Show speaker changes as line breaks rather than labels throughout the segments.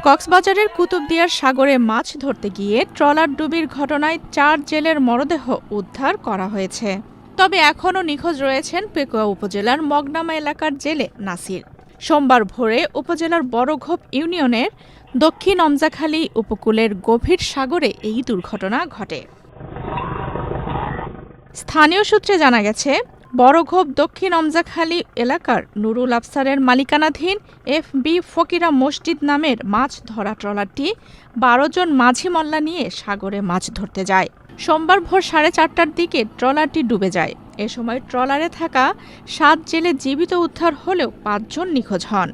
কক্সবাজারের কুতুবদিয়ার সাগরে মাছ ধরতে গিয়ে ট্রলার ডুবির ঘটনায় ৪ জেলের মরদেহ উদ্ধার করা হয়েছে। তবে এখনও নিখোঁজ রয়েছেন পেকুয়া উপজেলার মগনামা এলাকার জেলে নাসির। সোমবার ভোরে উপজেলার বড়ঘোপ ইউনিয়নের দক্ষিণ অমজাখালী উপকূলের গভীর সাগরে এই দুর্ঘটনা ঘটে। স্থানীয় সূত্রে জানা গেছে, বড়ঘোপ দক্ষিণ অমজাখালী এলাকার নুরুল আফসারের মালিকানাধীন FB ফকিরা মসজিদ নামের মাছ ধরা ট্রলারটি ১২ জন মাঝি মল্লা নিয়ে সাগরে মাছ ধরতে যায়। সোমবার ভোর ৪:৩০টার দিকে ট্রলারটি ডুবে যায়। এ সময় ট্রলারে থাকা ৭ জেলে জীবিত উদ্ধার হলেও ৫ জন নিখোঁজ হন।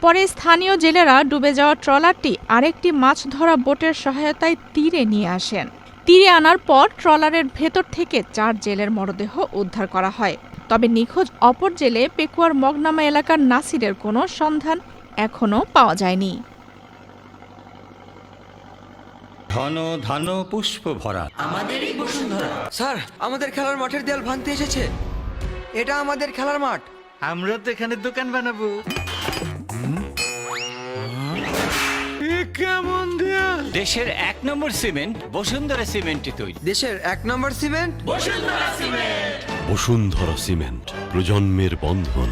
পরে স্থানীয় জেলেরা ডুবে যাওয়া ট্রলারটি আরেকটি মাছ ধরা বোটের সহায়তায় তীরে নিয়ে আসেন। তীরে আনার পর ট্রলারের ভেতর থেকে ৪ জেলের মরদেহ উদ্ধার করা হয়। তবে নিখোঁজ অপর জেলে পেকুয়ার মগনামা এলাকার নাসিরের কোনো সন্ধান এখনও পাওয়া যায়নি।
ঘন ধান পুষ্প ভরা
আমাদেরই বসুন্ধরা।
স্যার, আমাদের খেলার মাঠের দেয়াল ভাঙতে এসেছে। এটা আমাদের খেলার মাঠ।
আমরা তো এখানে দোকান বানাবো। কেমন দেয়াল!
দেশের ১ নম্বর সিমেন্ট বসুন্ধরা সিমেন্টে তৈরি।
দেশের ১ number cement
Bashundhara cement.
Bashundhara cement, প্রজন্মের বন্ধন।